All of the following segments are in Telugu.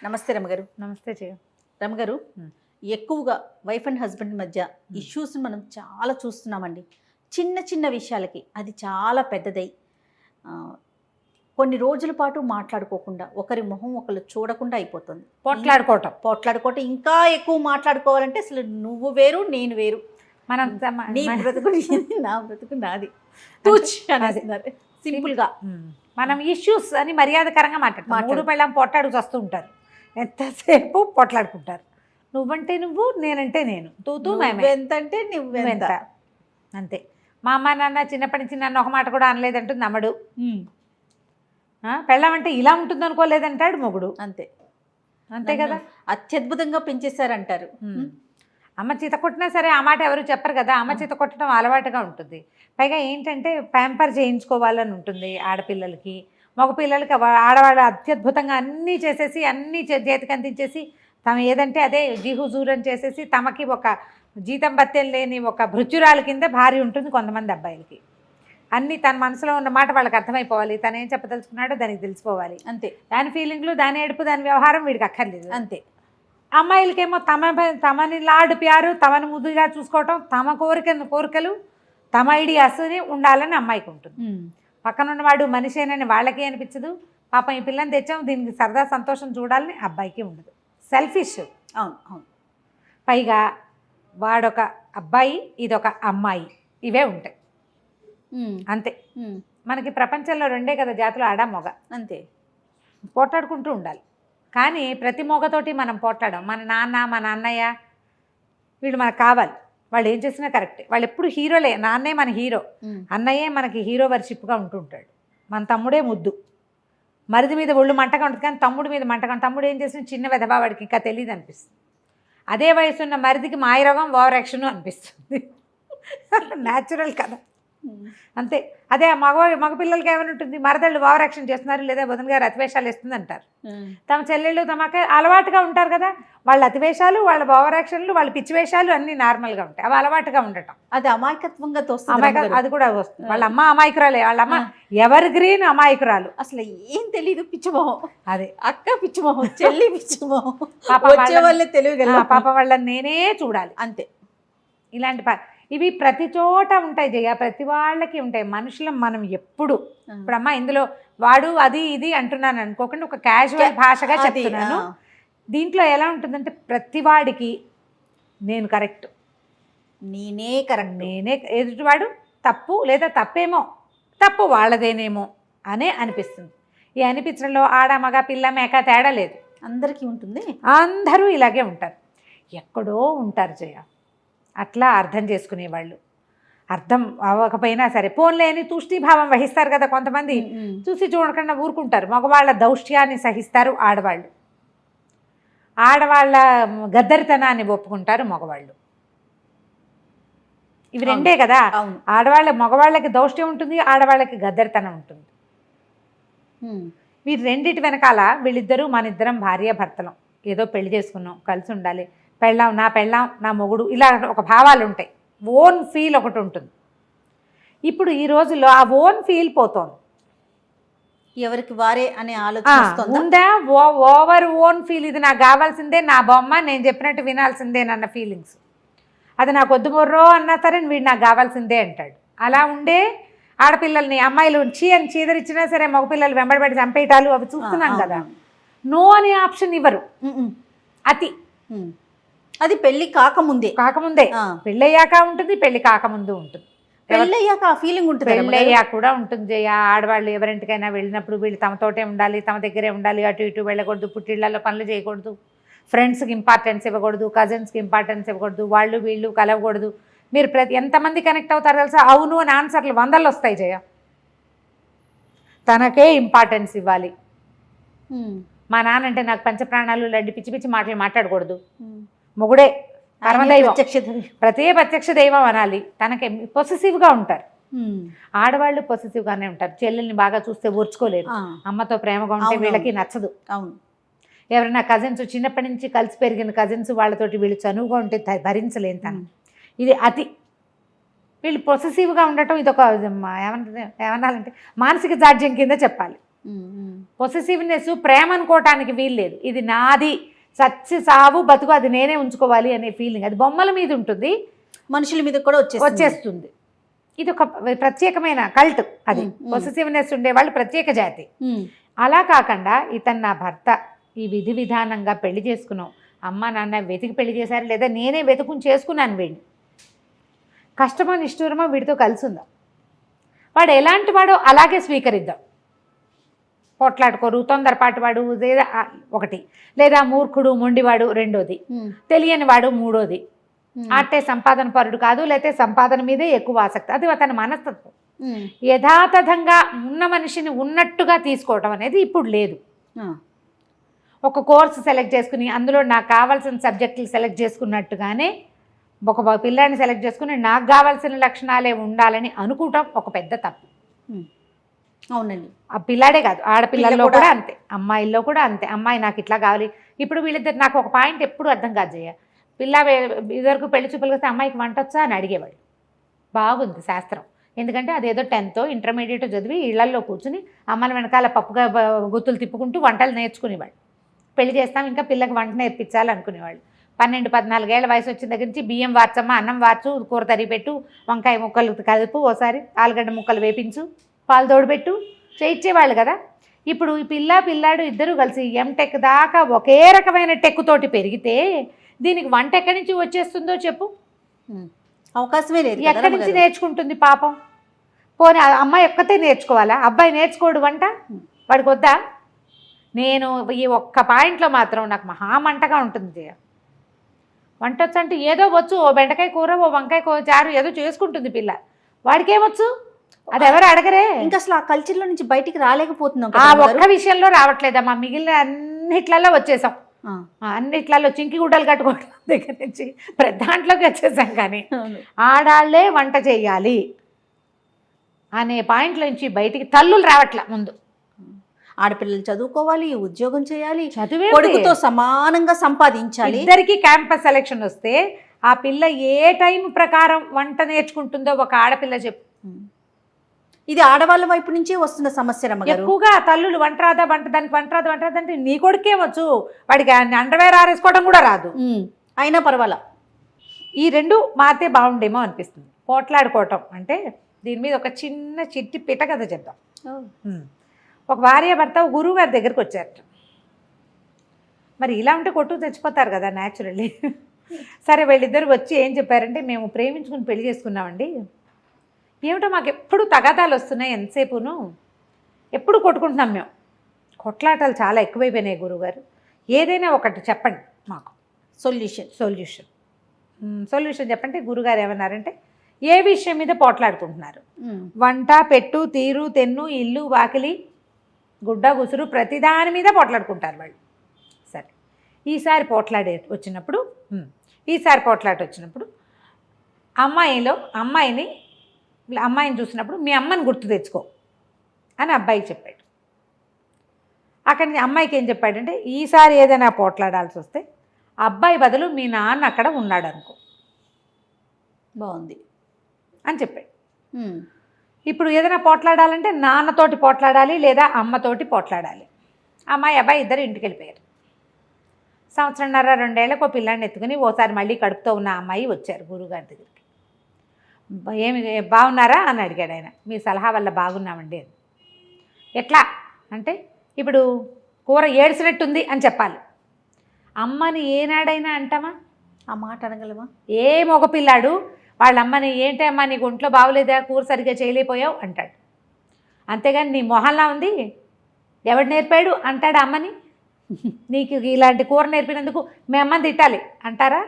నమస్తే రమగారు. నమస్తే జయ. రమగారు, ఎక్కువగా వైఫ్ అండ్ హస్బెండ్ మధ్య ఇష్యూస్ మనం చాలా చూస్తున్నామండి. చిన్న చిన్న విషయాలకి అది చాలా పెద్దదై కొన్ని రోజుల పాటు మాట్లాడుకోకుండా, ఒకరి మొహం ఒకరు చూడకుండా అయిపోతుంది. పోట్లాడుకోవటం ఇంకా ఎక్కువ మాట్లాడుకోవాలంటే అసలు నువ్వు వేరు నేను వేరు, మనం నీ బ్రతుకు నా బ్రతుకు నాది, సింపుల్గా మనం ఇష్యూస్ అని మర్యాదకరంగా మాట్లాడతాం. మూడు పెళ్ళాం పోట్లాడుకు వస్తూ ఉంటారు, ఎంతసేపు పోట్లాడుకుంటారు. నువ్వంటే నువ్వు, నేనంటే నేను, తూతూ ఎంతంటే నువ్వెంత, అంతే. మా అమ్మ నాన్న చిన్నప్పటి నుంచి నన్ను ఒక మాట కూడా అనలేదంటుంది నమ్మడు. పెళ్ళం అంటే ఇలా ఉంటుంది అనుకోలేదంటాడు మొగుడు. అంతే అంతే కదా, అత్యద్భుతంగా పెంచేశారంటారు. అమ్మ చీత కొట్టినా సరే ఆ మాట ఎవరు చెప్పరు కదా. అమ్మ చీత కొట్టడం అలవాటుగా ఉంటుంది. పైగా ఏంటంటే ప్యాంపర్ చేయించుకోవాలని ఉంటుంది ఆడపిల్లలకి. మగపిల్లలకి ఆడవాళ్ళు అత్యద్భుతంగా అన్నీ చేసేసి అన్నీ చేతికి అందించేసి తమ ఏదంటే అదే జీహుజూరని చేసేసి తమకి ఒక జీతం బత్తెం లేని ఒక భృత్యురాల కింద భార్య ఉంటుంది కొంతమంది అబ్బాయిలకి. అన్నీ తన మనసులో ఉన్న మాట వాళ్ళకి అర్థమైపోవాలి, తను ఏం చెప్పదలుచుకున్నాడో దానికి తెలిసిపోవాలి. అంతే. దాని ఫీలింగ్లు, దాని ఏడుపు, దాని వ్యవహారం వీడికి అక్కర్లేదు. అంతే. అమ్మాయిలకేమో తమని లాడు ప్యారు, తమని ముద్దుగా చూసుకోవటం, తమ కోరికలు, తమ ఐడియాస్ని ఉండాలని అమ్మాయికి ఉంటుంది. పక్కన ఉన్నవాడు మనిషేనని వాళ్ళకి అనిపించదు. పాపం ఈ పిల్లని తెచ్చాము దీనికి సరదా సంతోషం చూడాలని అబ్బాయికి ఉండదు. సెల్ఫిష్. అవును అవును. పైగా వాడొక అబ్బాయి, ఇదొక అమ్మాయి, ఇవే ఉంటాయి అంతే. మనకి ప్రపంచంలో రెండే కదా జాతులు, ఆడ మొగ. అంతే. పోట్లాడుకుంటూ ఉండాలి. కానీ ప్రతి మొగతోటి మనం పోట్లాడం. మన నాన్న, మన అన్నయ్య వీళ్ళు మనకు కావాలి. వాళ్ళు ఏం చేసినా కరెక్టే. వాళ్ళు ఎప్పుడు హీరోలే. నాన్నే మన హీరో, అన్నయ్యే మనకి హీరో వర్షిప్గా ఉంటుంటాడు. మన తమ్ముడే ముద్దు. మరిది మీద ఒళ్ళు మంటగా ఉంటుంది కానీ తమ్ముడి మీద మంటగా. తమ్ముడు ఏం చేసిన చిన్న వెధవా, వాడికి ఇంకా తెలియదు అనిపిస్తుంది. అదే వయసు ఉన్న మరిదికి మాయరోగం, ఓవర్ యాక్షన్ అనిపిస్తుంది. న్యాచురల్ కదా, అంతే. అదే మగపిల్లలకి ఏమైనా ఉంటుంది, మరదళ్ళు ఓవర్ యాక్షన్ చేస్తున్నారు లేదా వదిన గారు అతివేషాలు ఇస్తుంది అంటారు. తమ చెల్లెళ్ళు తమకి అలవాటుగా ఉంటారు కదా, వాళ్ళ అతివేషాలు, వాళ్ళ ఓవర్ యాక్షన్లు, వాళ్ళ పిచ్చి వేషాలు అన్నీ నార్మల్గా ఉంటాయి. అవి అలవాటుగా ఉండటం, అది అమాయకత్వంగా అది కూడా వస్తుంది. వాళ్ళ అమ్మ అమాయకురాలే, వాళ్ళ అమ్మ ఎవర్ గ్రీన్ అమాయకురాలు, అసలు ఏం తెలీదు, పిచ్చిమోహం. అదే అక్క పిచ్చిమోహం, చెల్లి పిచ్చిమోహం, పాప వాళ్ళని నేనే చూడాలి అంతే. ఇలాంటి ఇవి ప్రతి చోట ఉంటాయి జయ, ప్రతి వాళ్ళకి ఉంటాయి. మనుషులు మనం ఎప్పుడు ఇప్పుడమ్మా ఇందులో వాడు అది ఇది అంటున్నాను అనుకోకుండా ఒక క్యాజువల్ భాషగా చెప్తున్నాను. దీంట్లో ఎలా ఉంటుందంటే ప్రతివాడికి నేను కరెక్ట్, నేనే కరెక్ట్, నేనే ఎదుటివాడు తప్పు లేదా తప్పేమో, తప్పు వాళ్ళదేనేమో అనే అనిపిస్తుంది. ఈ అనిపించడంలో ఆడ మగ పిల్ల మేక తేడా లేదు, అందరికీ ఉంటుంది. అందరూ ఇలాగే ఉంటారు. ఎక్కడో ఉంటారు జయ అట్లా అర్థం చేసుకునేవాళ్ళు. అర్థం అవ్వకపోయినా సరే పోన్లేని తూష్ణీభావం వహిస్తారు కదా కొంతమంది. చూసి చూడకుండా ఊరుకుంటారు. మగవాళ్ళ దౌష్ట్యాన్ని సహిస్తారు ఆడవాళ్ళు, ఆడవాళ్ళ గద్దరితనాన్ని ఒప్పుకుంటారు మగవాళ్ళు. ఇవి రెండే కదా. మగవాళ్ళకి దౌష్ట్యం ఉంటుంది, ఆడవాళ్ళకి గద్దరితనం ఉంటుంది. వీరి రెండిటి వెనకాల వీళ్ళిద్దరూ మనిద్దరం భార్య భర్తలం, ఏదో పెళ్లి చేసుకున్నాం, కలిసి ఉండాలి, పెళ్ళాం నా మొగుడు, ఇలా ఒక భావాలు ఉంటాయి. ఓన్ ఫీల్ ఒకటి ఉంటుంది. ఇప్పుడు ఈ రోజుల్లో ఆ ఓన్ ఫీల్ పోతోంది. ఎవరికి వారే అనే ఆలోచన ఉందా? ఓవర్ ఓన్ ఫీల్, ఇది నాకు కావాల్సిందే, నా బొమ్మ, నేను చెప్పినట్టు వినాల్సిందేనన్న ఫీలింగ్స్. అది నాకు వద్దు మొర్రో అన్నా సరే వీడు నాకు కావాల్సిందే అంటాడు. అలా ఉండే ఆడపిల్లల్ని అమ్మాయిలు అని చీదరిచ్చినా సరే మగపిల్లలు వెంబడబడి చంపేయటాలు అవి చూస్తున్నాం కదా. నో అనే ఆప్షన్ ఇవ్వరు. అతి అది పెళ్లి కాకముందే పెళ్ళయ్యాక ఉంటుంది, పెళ్లి కాకముందు ఉంటుంది. పెళ్ళయ్యాక ఆ ఫీలింగ్ ఉంటుంది, పెళ్ళయ్యాక కూడా ఉంటుంది. ఆడవాళ్ళు ఎవరింటికైనా వెళ్ళినప్పుడు వీళ్ళు తమతోటే ఉండాలి, తమ దగ్గరే ఉండాలి, అటు ఇటు వెళ్ళకూడదు, పుట్టిళ్లలో పనులు చేయకూడదు, ఫ్రెండ్స్కి ఇంపార్టెన్స్ ఇవ్వకూడదు, కజిన్స్కి ఇంపార్టెన్స్ ఇవ్వకూడదు, వాళ్ళు వీళ్ళు కలవకూడదు. మీరు ఎంతమంది కనెక్ట్ అవుతారు తెలుసా? అవును అని ఆన్సర్లు 100 వస్తాయి జయ. తనకే ఇంపార్టెన్స్ ఇవ్వాలి. మా నాన్న అంటే నాకు పంచప్రాణాలు లాంటి పిచ్చి పిచ్చి మాటలు మాట్లాడకూడదు. మొగుడే పరమదైవం, ప్రత్యక్ష దైవం అనాలి. తనకి పొసెసివ్గా ఉంటారు. ఆడవాళ్ళు పొసెసివ్గానే ఉంటారు. చెల్లెల్ని బాగా చూస్తే ఓర్చుకోలేరు, అమ్మతో ప్రేమగా ఉంటే వీళ్ళకి నచ్చదు. అవును. ఎవరైనా కజిన్స్ చిన్నప్పటి నుంచి కలిసి పెరిగిన కజిన్స్ వాళ్ళతోటి వీళ్ళు చనువుగా ఉంటే భరించలేని తను. ఇది అతి. వీళ్ళు పొసెసివ్గా ఉండటం ఇదొక ఏమనాలంటే మానసిక జాడ్యం కింద చెప్పాలి. పొసెసివ్నెస్ ప్రేమ అనుకోవటానికి వీల్లేదు. ఇది నాది, చచ్చి సావు బతుకు అది నేనే ఉంచుకోవాలి అనే ఫీలింగ్. అది బొమ్మల మీద ఉంటుంది, మనుషుల మీద కూడా వచ్చేస్తుంది. ఇది ఒక ప్రత్యేకమైన కల్ట్. అది పొసెసివ్నెస్ ఉండేవాళ్ళు ప్రత్యేక జాతి. అలా కాకుండా ఇతను నా భర్త, ఈ విధి విధానంగా పెళ్లి చేసుకున్నాం, అమ్మ నాన్న వెతికి పెళ్లి చేశారు, లేదా నేనే వెతుకుని చేసుకున్నాను వీడిని, కష్టమో నిష్ఠూరమో వీడితో కలిసి ఉందాం, వాడు ఎలాంటి వాడో అలాగే స్వీకరిద్దాం. పోట్లాడుకోరు, తొందరపాటు వాడు లేదా ఒకటి, లేదా మూర్ఖుడు మొండివాడు రెండోది, తెలియని వాడు మూడోది, అంటే సంపాదన పరుడు కాదు, లేకపోతే సంపాదన మీదే ఎక్కువ ఆసక్తి, అది అతని మనస్తత్వం. యథాతథంగా ఉన్న మనిషిని ఉన్నట్టుగా తీసుకోవటం అనేది ఇప్పుడు లేదు. ఒక కోర్సు సెలెక్ట్ చేసుకుని అందులో నాకు కావాల్సిన సబ్జెక్టులు సెలెక్ట్ చేసుకున్నట్టుగానే ఒక పిల్లాడిని సెలెక్ట్ చేసుకుని నాకు కావాల్సిన లక్షణాలే ఉండాలని అనుకోవటం ఒక పెద్ద తప్పు. అవునండి. ఆ పిల్లాడే కాదు, ఆడపిల్లల్లో కూడా అంతే, అమ్మాయిల్లో కూడా అంతే. అమ్మాయి నాకు ఇట్లా కావాలి. ఇప్పుడు వీళ్ళిద్దరు నాకు ఒక పాయింట్ ఎప్పుడు అర్థం కాదు జయ. పిల్ల ఇదివరకు పెళ్లి చూపులు వస్తే అమ్మాయికి వంట వచ్చా అని అడిగేవాడు. బాగుంది శాస్త్రం, ఎందుకంటే అదేదో 10th ఇంటర్మీడియట్ చదివి ఇళ్లల్లో కూర్చుని అమ్మల వెనకాల పప్పుగా గుత్తులు తిప్పుకుంటూ వంటలు నేర్చుకునేవాడు. పెళ్లి చేస్తాం ఇంకా పిల్లకి వంట నేర్పించాలి అనుకునేవాళ్ళు. 12-14 ఏళ్ల వయసు వచ్చిన దగ్గర నుంచి బియ్యం వార్చమ్మ, అన్నం వార్చు, కూర తరిగి పెట్టు, వంకాయ ముక్కలు కలుపు, ఓసారి ఆలుగడ్డ ముక్కలు వేపించు, పాలు తోడుపెట్టు చేయించేవాళ్ళు కదా. ఇప్పుడు ఈ పిల్లాడు ఇద్దరు కలిసి ఎంటెక్ దాకా ఒకే రకమైన టెక్కుతోటి పెరిగితే దీనికి వంట ఎక్కడి నుంచి వచ్చేస్తుందో చెప్పు? అవకాశమే లేదు. ఎక్కడి నుంచి నేర్చుకుంటుంది పాపం? పోనీ అమ్మాయి ఒక్కతే నేర్చుకోవాలా? అబ్బాయి నేర్చుకోడు వంట? వాడికి వద్దా? నేను ఈ ఒక్క పాయింట్లో మాత్రం నాకు మహామంటగా ఉంటుంది. వంట వచ్చు అంటే ఏదో వచ్చు, ఓ బెండకాయ కూర, ఓ వంకాయ కూర, చారు ఏదో చేసుకుంటుంది పిల్ల, వాడికేమొచ్చు? అది ఎవరు అడగరే. ఇంకా అసలు ఆ కల్చర్లో నుంచి బయటికి రాలేకపోతున్నాం. ఆ ఒక్క విషయంలో రావట్లేదమ్మా, మిగిలిన అన్నిట్లలో వచ్చేసాం. అన్నిట్లలో చింకి గుడ్డలు కట్టుకోవడం దగ్గర నుంచి దాంట్లోకి వచ్చేసాం. కానీ ఆడాళ్లే వంట చేయాలి అనే పాయింట్ల నుంచి బయటికి తల్లులు రావట్లా. ముందు ఆడపిల్లలు చదువుకోవాలి, ఉద్యోగం చేయాలి, చదివే కొడుకుతో సమానంగా సంపాదించాలి. ఇద్దరికి క్యాంపస్ సెలెక్షన్ వస్తే ఆ పిల్ల ఏ టైం ప్రకారం వంట నేర్చుకుంటుందో ఒక ఆడపిల్ల చెప్పు. ఇది ఆడవాళ్ళ వైపు నుంచే వస్తున్న సమస్య రమ్మగారు. ఎక్కువగా తల్లులు వంట రాదా, దానికి వంట రాదు అంటే నీ కొడుకేమొచ్చు, వాడికి అండర్వేర్ ఆరేసుకోవడం కూడా రాదు, అయినా పర్వాలా. ఈ రెండు మారితే బాగుండేమో అనిపిస్తుంది. పోట్లాడుకోవటం అంటే దీని మీద ఒక చిన్న చిట్టి పిట కథ చెప్దాం. ఒక భార్య భర్త గురువు గారి దగ్గరికి వచ్చారట. మరి ఇలా ఉంటే కొట్టు తెచ్చిపోతారు కదా న్యాచురల్లీ. సరే వీళ్ళిద్దరు వచ్చి ఏం చెప్పారంటే, మేము ప్రేమించుకుని పెళ్లి చేసుకున్నామండి, ఏమిటో మాకు ఎప్పుడు తగాదాలు వస్తున్నాయి, ఎంతసేపును ఎప్పుడు కొట్టుకుంటున్నాం మేము, కొట్లాటలు చాలా ఎక్కువైపోయినాయి గురువుగారు, ఏదైనా ఒకటి చెప్పండి మాకు సొల్యూషన్ చెప్పంటే గురుగారు ఏమన్నారంటే, ఏ విషయం మీద పోట్లాడుకుంటున్నారు? వంట, పెట్టు, తీరు, తెన్ను, ఇల్లు, వాకిలి, గుడ్డ, గుసురు, ప్రతిదాని మీద పోట్లాడుకుంటారు వాళ్ళు. సరే, ఈసారి పోట్లాట వచ్చినప్పుడు అమ్మాయిని చూసినప్పుడు మీ అమ్మని గుర్తు తెచ్చుకో అని అబ్బాయికి చెప్పాడు. అక్కడి నుంచి అమ్మాయికి ఏం చెప్పాడంటే, ఈసారి ఏదైనా పోట్లాడాల్సి వస్తే అబ్బాయి బదులు మీ నాన్న అక్కడ ఉన్నాడు అనుకో, బాగుంది అని చెప్పాడు. ఇప్పుడు ఏదైనా పోట్లాడాలంటే నాన్నతోటి పోట్లాడాలి, లేదా అమ్మతోటి పోట్లాడాలి. అబ్బాయి ఇద్దరు ఇంటికి వెళ్ళిపోయారు. 1.5-2 ఏళ్ళకు ఒక పిల్లాన్ని ఎత్తుకుని ఓసారి మళ్ళీ కడుపుతో ఉన్న అమ్మాయి వచ్చారు గురువుగారి దగ్గరికి. ఏమి బాగున్నారా అని అడిగాడు ఆయన. మీ సలహా వల్ల బాగున్నామండి అని. ఎట్లా అంటే, ఇప్పుడు కూర ఏడ్చినట్టుంది అని చెప్పాలి. అమ్మని ఏనాడైనా అంటామా? ఆ మాట అనగలమా? ఏ మగపిల్లాడు వాళ్ళ అమ్మని ఏంటమ్మా నీకు ఒంట్లో బాగోలేదా, కూర సరిగ్గా చేయలేకపోయావు అంటాడు. అంతేగాని నీ మొహల్లా ఉంది, ఎవడు నేర్పాడు అంటాడు అమ్మని. నీకు ఇలాంటి కూర నేర్పినందుకు మీ అమ్మని తిట్టాలి అంటారా?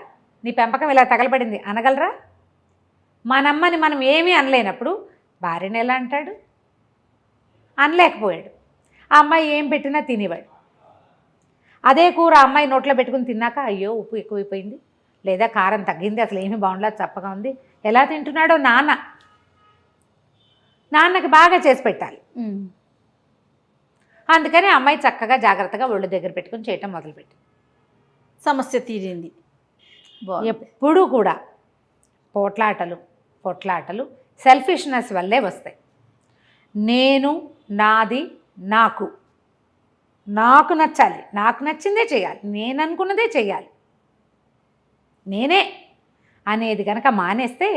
నీ పెంపకం ఇలా తగలబడింది అనగలరా? మనమ్మని మనం ఏమీ అనలేనప్పుడు భార్యని ఎలా అంటాడు? అనలేకపోయాడు. ఆ అమ్మాయి ఏం పెట్టినా తినేవాడు. అదే కూర అమ్మాయి నోట్లో పెట్టుకుని తిన్నాక, అయ్యో ఉప్పు ఎక్కువైపోయింది, లేదా కారం తగ్గింది, అసలు ఏమీ బాగుండలేదు, చప్పగా ఉంది, ఎలా తింటున్నాడో నాన్నకి బాగా చేసి పెట్టాలి. అందుకని అమ్మాయి చక్కగా జాగ్రత్తగా ఒళ్ళు దగ్గర పెట్టుకుని చేయటం మొదలుపెట్టి సమస్య తీరింది. ఎప్పుడూ కూడా పొట్లాటలు సెల్ఫిష్నెస్ వల్లే వస్తాయి. నేను, నాది, నాకు నచ్చాలి, నాకు నచ్చిందే చేయాలి, నేను అనుకున్నదే చేయాలి, నేనే అనేది కనుక మానేస్తే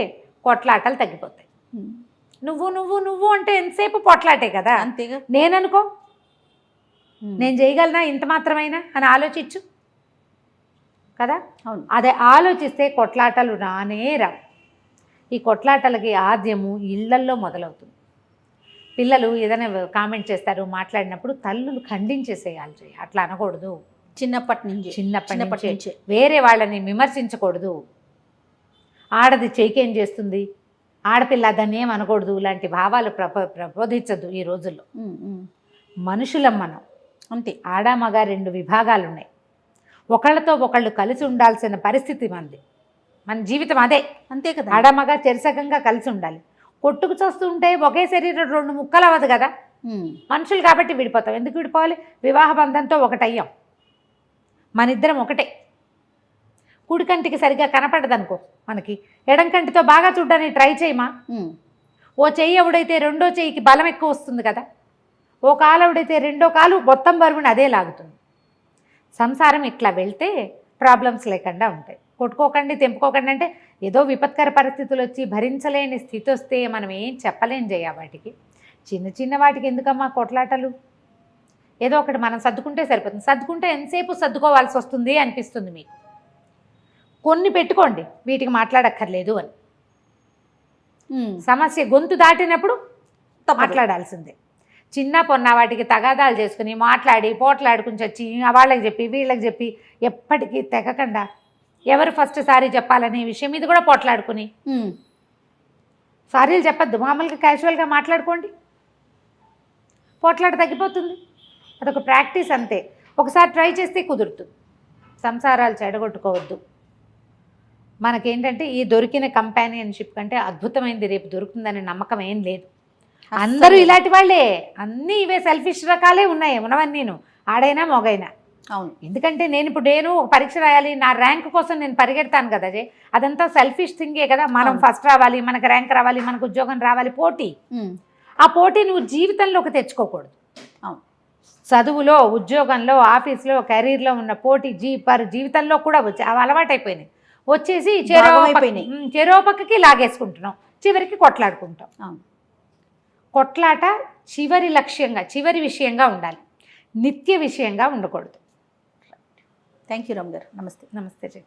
కొట్లాటలు తగ్గిపోతాయి. నువ్వు నువ్వు నువ్వు అంటే ఎంతసేపు పొట్లాటే కదా. అంతేగా. నేననుకో నేను చేయగలనా ఇంత మాత్రమైనా అని ఆలోచించు కదా. అవును. అదే ఆలోచిస్తే కొట్లాటలు రానే రావు. ఈ కొట్లాటలకి ఆద్యము ఇళ్లల్లో మొదలవుతుంది. పిల్లలు ఏదైనా కామెంట్ చేస్తారు, మాట్లాడినప్పుడు తల్లులు ఖండించేసేయాలి. అట్లా అనకూడదు. చిన్నప్పటి నుంచి వేరే వాళ్ళని విమర్శించకూడదు. ఆడది చేకేం చేస్తుంది, ఆడపిల్ల దాన్ని ఏం అనకూడదు, ఇలాంటి భావాలు ప్రబోధించద్దు ఈ రోజుల్లో. మనుషులం మనం, అంతే. ఆడ మగ 2 విభాగాలు ఉన్నాయి. ఒకళ్ళతో ఒకళ్ళు కలిసి ఉండాల్సిన పరిస్థితి మనది, మన జీవితం అదే, అంతే కదా. ఆడ మగ చెరసకంగా కలిసి ఉండాలి. కొట్టుకు చూస్తూ ఉంటే ఒకే శరీరం 2 ముక్కలు అవ్వదు కదా. మనుషులు కాబట్టి విడిపోతాం. ఎందుకు విడిపోవాలి? వివాహ బంధంతో ఒకటయ్యాం, మన ఇద్దరం ఒకటే. కుడి కంటికి సరిగ్గా కనపడదు అనుకో, మనకి ఎడం కంటితో బాగా చూడడానికి ట్రై చేయమా. ఓ చెయ్యి ఎవడైతే రెండో చెయ్యికి బలం ఎక్కువ వస్తుంది కదా, ఓ కాలు ఎవడైతే రెండో కాలు మొత్తం బరువుని అదే లాగుతుంది. సంసారం ఇట్లా వెళ్తే ప్రాబ్లమ్స్ లేకుండా ఉంటాయి. కొట్టుకోకండి, తెంపుకోకండి అంటే ఏదో విపత్కర పరిస్థితులు వచ్చి భరించలేని స్థితి వస్తే మనం ఏం చెప్పలేం చేయ. వాటికి చిన్న చిన్న వాటికి ఎందుకమ్మా కొట్లాటలు? ఏదో ఒకటి మనం సర్దుకుంటే సరిపోతుంది. సర్దుకుంటే ఎంతసేపు సర్దుకోవాల్సి వస్తుంది అనిపిస్తుంది మీకు. కొన్ని పెట్టుకోండి, వీటికి మాట్లాడక్కర్లేదు అని. సమస్య గొంతు దాటినప్పుడు మాట్లాడాల్సిందే. చిన్న పొన్న వాటికి తగాదాలు చేసుకుని మాట్లాడి పోట్లాడుకుని వచ్చి వాళ్ళకి చెప్పి వీళ్ళకి చెప్పి ఎప్పటికీ తెగకుండా ఎవరు ఫస్ట్ సారీ చెప్పాలనే విషయం మీద కూడా పోట్లాడుకుని సారీలు చెప్పద్దు, మామూలుగా క్యాజువల్గా మాట్లాడుకోండి, పోట్లాట తగ్గిపోతుంది. అదొక ప్రాక్టీస్ అంతే. ఒకసారి ట్రై చేస్తే కుదురుతుంది. సంసారాలు చెడగొట్టుకోవద్దు. మనకేంటంటే ఈ దొరికిన కంపానియన్షిప్ కంటే అద్భుతమైనది రేపు దొరుకుతుందనే నమ్మకం ఏం లేదు. అందరూ ఇలాంటి వాళ్ళే, అన్నీ ఇవే సెల్ఫిష్ రకాలే ఉన్నాయి ఉన్నవన్నీను, ఆడైనా మొగైనా. అవును. ఎందుకంటే నేను ఒక పరీక్ష రాయాలి, నా ర్యాంక్ కోసం నేను పరిగెడతాను కదా, అదంతా సెల్ఫిష్ థింగే కదా. మనం ఫస్ట్ రావాలి, మనకు ర్యాంక్ రావాలి, మనకు ఉద్యోగం రావాలి, పోటీ. ఆ పోటీ నువ్వు జీవితంలోకి తెచ్చుకోకూడదు. చదువులో, ఉద్యోగంలో, ఆఫీస్లో, కెరీర్లో ఉన్న పోటీ జీవితంలో కూడా అవి అలవాటైపోయినాయి. వచ్చేసి చెరోపక్కకి లాగేసుకుంటున్నాం, చివరికి కొట్లాడుకుంటాం. కొట్లాట చివరి లక్ష్యంగా, చివరి విషయంగా ఉండాలి, నిత్య విషయంగా ఉండకూడదు. థ్యాంక్ యూ రామ్ గారు. నమస్తే. నమస్తే జీ.